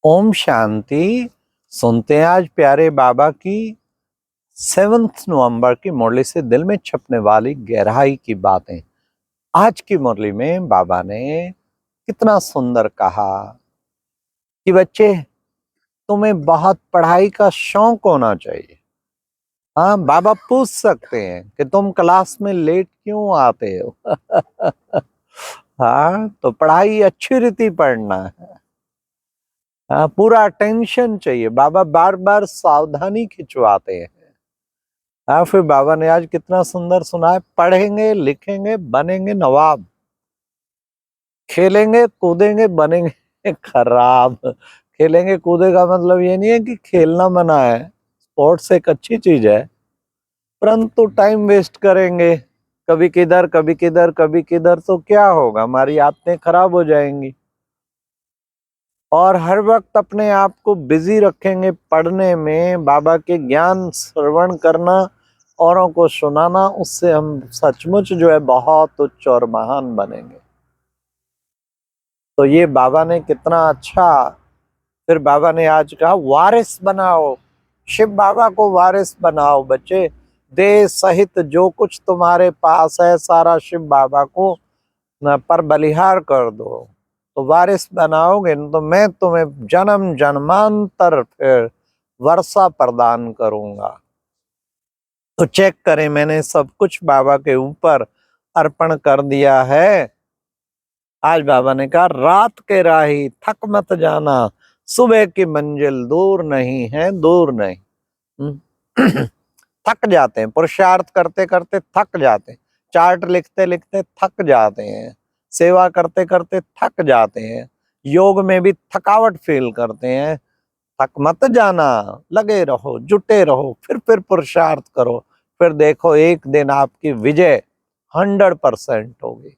ओम शांति। सुनते हैं आज प्यारे बाबा की 7 नवंबर की मुरली से दिल में छपने वाली गहराई की बातें। आज की मुरली में बाबा ने कितना सुंदर कहा कि बच्चे, तुम्हें बहुत पढ़ाई का शौक होना चाहिए। हाँ, बाबा पूछ सकते हैं कि तुम क्लास में लेट क्यों आते हो। हाँ, तो पढ़ाई अच्छी रीति पढ़ना है। हाँ, पूरा अटेंशन चाहिए। बाबा बार बार सावधानी खिंचवाते हैं। हाँ, फिर बाबा ने आज कितना सुंदर सुनाया, पढ़ेंगे लिखेंगे बनेंगे नवाब, खेलेंगे कूदेंगे बनेंगे खराब। खेलेंगे कूदे का मतलब ये नहीं है कि खेलना मना है, स्पोर्ट्स एक अच्छी चीज है, परंतु टाइम वेस्ट करेंगे कभी किधर कभी किधर कभी किधर, तो क्या होगा, हमारी आदतें खराब हो जाएंगी। और हर वक्त अपने आप को बिजी रखेंगे पढ़ने में, बाबा के ज्ञान श्रवण करना, औरों को सुनाना, उससे हम सचमुच जो है बहुत उच्च और महान बनेंगे। तो ये बाबा ने कितना अच्छा। फिर बाबा ने आज कहा वारिस बनाओ, शिव बाबा को वारिस बनाओ बच्चे। देह सहित जो कुछ तुम्हारे पास है सारा शिव बाबा को पर बलिहार कर दो। तो वारिस बनाओगे न तो मैं तुम्हें जन्म जन्मांतर फिर वर्षा प्रदान करूंगा। तो चेक करें, मैंने सब कुछ बाबा के ऊपर अर्पण कर दिया है। आज बाबा ने कहा रात के राही थक मत जाना, सुबह की मंजिल दूर नहीं है, दूर नहीं। थक जाते हैं, पुरुषार्थ करते करते थक जाते हैं, चार्ट लिखते लिखते थक जाते हैं, सेवा करते करते थक जाते हैं, योग में भी थकावट फील करते हैं। थक मत जाना, लगे रहो, जुटे रहो, फिर पुरुषार्थ करो, फिर देखो एक दिन आपकी विजय 100% होगी।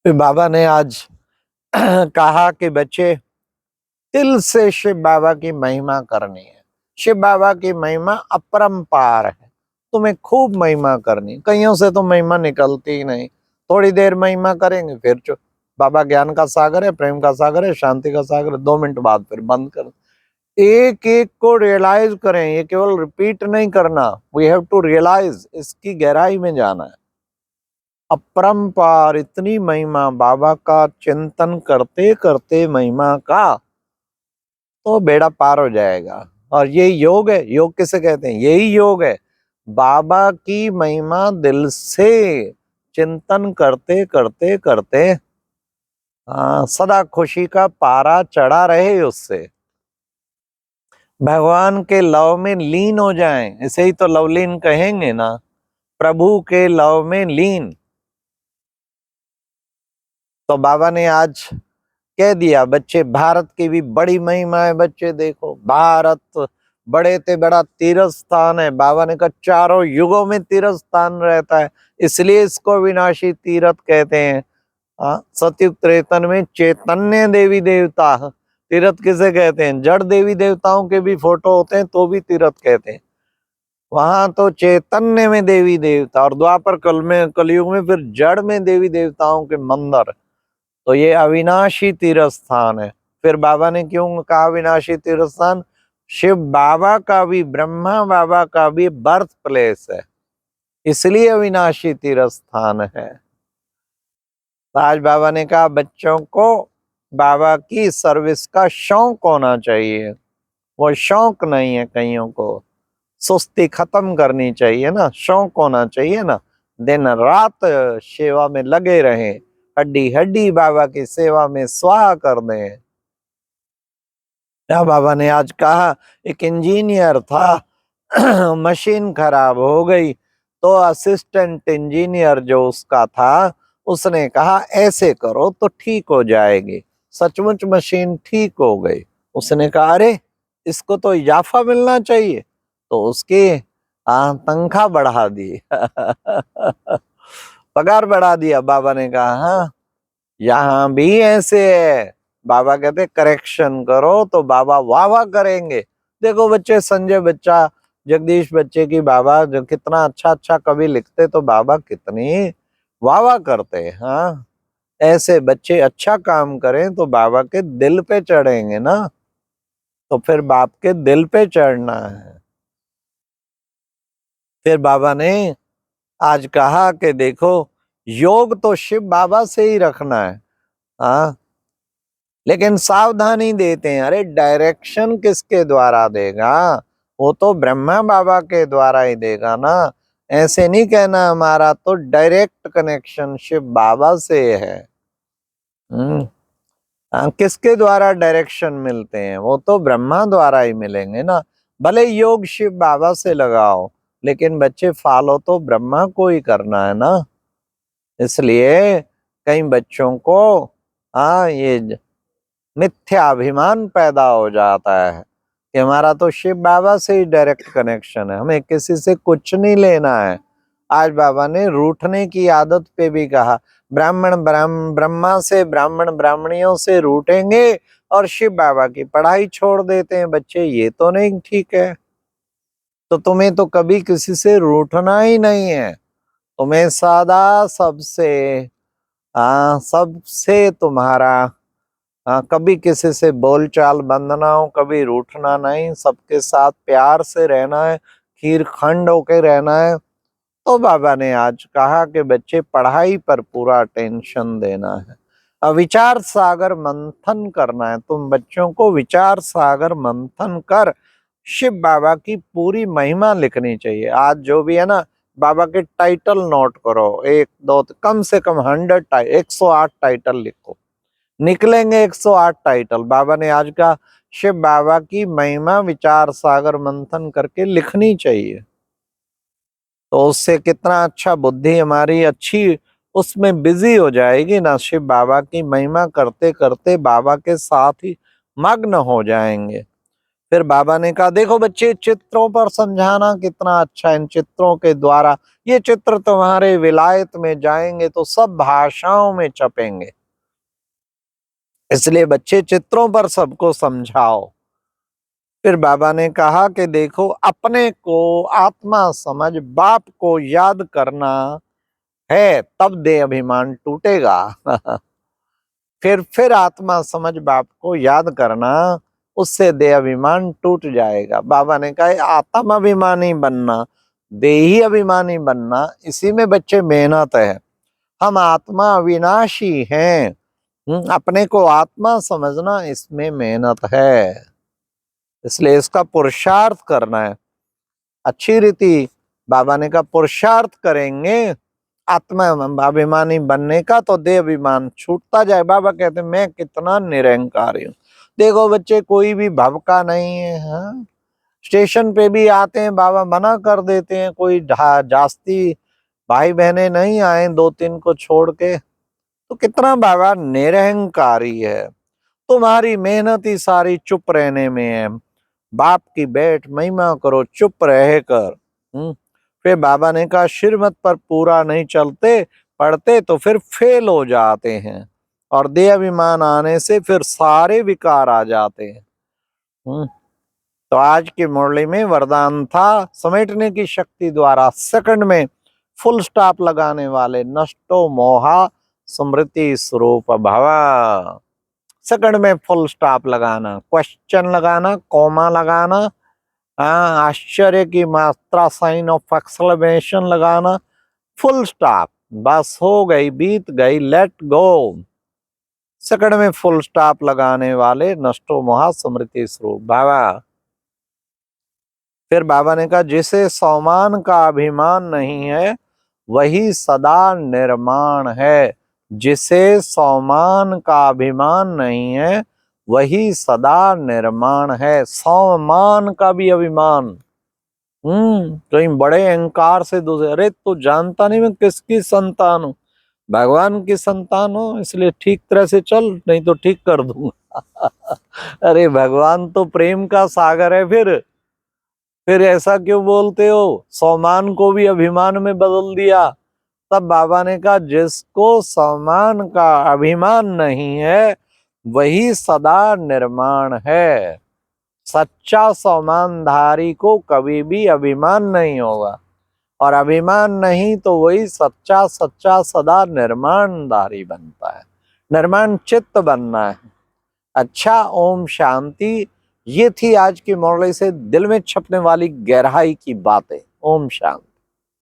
फिर बाबा ने आज कहा कि बच्चे, दिल से शिव बाबा की महिमा करनी है। शिव बाबा की महिमा अपरंपार है, तुम्हें खूब महिमा करनी। कईयों से तो महिमा निकलती ही नहीं, थोड़ी देर महिमा करेंगे फिर बाबा ज्ञान का सागर है, प्रेम का सागर है, शांति का सागर है, 2 मिनट बाद फिर बंद कर। एक एक को रियलाइज करें, ये केवल रिपीट नहीं करना, वी हैव टू रियलाइज, इसकी गहराई में जाना है। अपरंपार इतनी महिमा, बाबा का चिंतन करते करते महिमा का, तो बेड़ा पार हो जाएगा। और ये योग है। योग किसे कहते हैं? यही योग है, बाबा की महिमा दिल से चिंतन करते करते करते सदा खुशी का पारा चढ़ा रहे, उससे भगवान के लव में लीन हो जाएं। इसे ही तो लवलीन कहेंगे ना, प्रभु के लव में लीन। तो बाबा ने आज कह दिया बच्चे, भारत की भी बड़ी महिमा है। बच्चे देखो, भारत बड़े से बड़ा तीर्थ स्थान है। बाबा ने कहा चारों युगों में तीर्थ स्थान रहता है, इसलिए इसको विनाशी तीर्थ कहते हैं। सतयुग त्रेतन में चैतन्य देवी देवता, तीर्थ किसे कहते हैं? जड़ देवी देवताओं के भी फोटो होते हैं तो भी तीर्थ कहते हैं। वहां तो चैतन्य में देवी देवता, और द्वापर कलयुग में फिर जड़ में देवी देवताओं के मंदिर। तो ये अविनाशी तीर्थ स्थान है। फिर बाबा ने क्यों कहा अविनाशी तीर्थ स्थान? शिव बाबा का भी, ब्रह्मा बाबा का भी बर्थ प्लेस है, इसलिए अविनाशी तीर्थ स्थान है। आज बाबा ने कहा बच्चों को बाबा की सर्विस का शौक होना चाहिए। वो शौक नहीं है कईयों को, सुस्ती खत्म करनी चाहिए ना, शौक होना चाहिए ना। दिन रात सेवा में लगे रहें, हड्डी हड्डी बाबा की सेवा में स्वाहा कर दें। क्या बाबा ने आज कहा, एक इंजीनियर था मशीन खराब हो गई, तो असिस्टेंट इंजीनियर जो उसका था, उसने कहा ऐसे करो तो ठीक हो जाएगी। सचमुच मशीन ठीक हो गई। उसने कहा अरे, इसको तो इजाफा मिलना चाहिए, तो उसकी तनख्वाह बढ़ा दी। पगार बढ़ा दिया। बाबा ने कहा हाँ, यहाँ भी ऐसे है। बाबा कहते करेक्शन करो तो बाबा वाह वाह करेंगे। देखो बच्चे, संजय बच्चा, जगदीश बच्चे की बाबा जो कितना अच्छा अच्छा कवि लिखते, तो बाबा कितनी वाह वाह करते। हाँ, ऐसे बच्चे अच्छा काम करें तो बाबा के दिल पे चढ़ेंगे ना, तो फिर बाप के दिल पे चढ़ना है। फिर बाबा ने आज कहा कि देखो, योग तो शिव बाबा से ही रखना है, हाँ, लेकिन सावधानी देते हैं, अरे डायरेक्शन किसके द्वारा देगा, वो तो ब्रह्मा बाबा के द्वारा ही देगा ना। ऐसे नहीं कहना हमारा तो डायरेक्ट कनेक्शन शिव बाबा से है। किसके द्वारा डायरेक्शन मिलते हैं, वो तो ब्रह्मा द्वारा ही मिलेंगे ना। भले योग शिव बाबा से लगाओ, लेकिन बच्चे फॉलो तो ब्रह्मा को ही करना है ना। इसलिए कई बच्चों को ये मिथ्या अभिमान पैदा हो जाता है कि हमारा तो शिव बाबा से ही डायरेक्ट कनेक्शन है, हमें किसी से कुछ नहीं लेना है। आज बाबा ने रूठने की आदत पे भी कहा, ब्रह्मा से, ब्राह्मण ब्राह्मणियों से रूठेंगे और शिव बाबा की पढ़ाई छोड़ देते हैं बच्चे, ये तो नहीं ठीक है। तो तुम्हें तो कभी किसी से रूठना ही नहीं है, तुम्हें सदा सबसे सबसे तुम्हारा कभी किसी से बोलचाल बंद ना हो, कभी रूठना नहीं, सबके साथ प्यार से रहना है, खीर खंड होके रहना है। तो बाबा ने आज कहा कि बच्चे पढ़ाई पर पूरा टेंशन देना है, विचार सागर मंथन करना है, तुम बच्चों को विचार सागर मंथन कर शिव बाबा की पूरी महिमा लिखनी चाहिए। आज जो भी है ना, बाबा के टाइटल नोट करो, 1 2 कम से कम 108 टाइटल लिखो, निकलेंगे 108 टाइटल। बाबा ने आज का शिव बाबा की महिमा विचार सागर मंथन करके लिखनी चाहिए, तो उससे कितना अच्छा बुद्धि हमारी अच्छी उसमें बिजी हो जाएगी ना, शिव बाबा की महिमा करते करते बाबा के साथ ही मग्न हो जाएंगे। फिर बाबा ने कहा, देखो बच्चे, चित्रों पर समझाना कितना अच्छा है, इन चित्रों के द्वारा ये चित्र तुम्हारे विलायत में जाएंगे तो सब भाषाओं में छपेंगे, इसलिए बच्चे चित्रों पर सबको समझाओ। फिर बाबा ने कहा कि देखो, अपने को आत्मा समझ बाप को याद करना है, तब देह अभिमान टूटेगा। फिर आत्मा समझ बाप को याद करना, उससे देह अभिमान टूट जाएगा। बाबा ने कहा, आत्म अभिमानी बनना, देही अभिमानी बनना, इसी में बच्चे मेहनत है। हम आत्मा अविनाशी हैं, अपने को आत्मा समझना, इसमें मेहनत है, इसलिए इसका पुरुषार्थ करना है अच्छी रीति। बाबा ने कहा, पुरुषार्थ करेंगे आत्मा अभिमानी बनने का तो देह अभिमान छूटता जाए। बाबा कहते मैं कितना निरंकारी हूँ। देखो बच्चे, कोई भी भव का नहीं है, हाँ? स्टेशन पे भी आते हैं, बाबा मना कर देते हैं, कोई जास्ती भाई बहने नहीं आए 2 3 को छोड़ के, तो कितना बाबा निरहंकारी है। तुम्हारी मेहनत ही सारी चुप रहने में है, बाप की बैठ महिमा करो चुप रह कर। फिर बाबा ने कहा, श्रीमत पर पूरा नहीं चलते पढ़ते तो फिर फेल हो जाते हैं, और देहाभिमान आने से फिर सारे विकार आ जाते हैं। तो आज की मुरली में वरदान था, समेटने की शक्ति द्वारा सेकंड में फुल स्टॉप लगाने वाले नष्टो मोहा स्मृति स्वरूप भवा। सेकंड में फुल स्टॉप लगाना, क्वेश्चन लगाना, कॉमा लगाना, आश्चर्य की मात्रा साइन ऑफ एक्सक्लेमेशन लगाना, फुल स्टॉप, बस हो गई, बीत गई, लेट गो। सेकंड में फुल स्टॉप लगाने वाले नष्टो मोहा स्मृति स्वरूप बाबा। फिर बाबा ने कहा, जिसे सौमान का अभिमान नहीं है वही सदा निर्माण है, जिसे सौमान का अभिमान नहीं है वही सदा निर्माण है। सौमान का भी अभिमान, कहीं बड़े अहंकार से दूसरे, अरे तू जानता नहीं मैं किसकी संतान हूँ, भगवान की संतान हो, इसलिए ठीक तरह से चल, नहीं तो ठीक कर दूंगा। अरे भगवान तो प्रेम का सागर है, फिर ऐसा क्यों बोलते हो, सम्मान को भी अभिमान में बदल दिया। तब बाबा ने कहा, जिसको सम्मान का अभिमान नहीं है वही सदा निर्माण है। सच्चा सम्मानधारी को कभी भी अभिमान नहीं होगा, और अभिमान नहीं तो वही सच्चा सच्चा सदा निर्माणधारी बनता है। निर्माण चित्त बनना है। अच्छा, ओम शांति। ये थी आज की मुरली से दिल में छपने वाली गहराई की बातें। ओम शांति।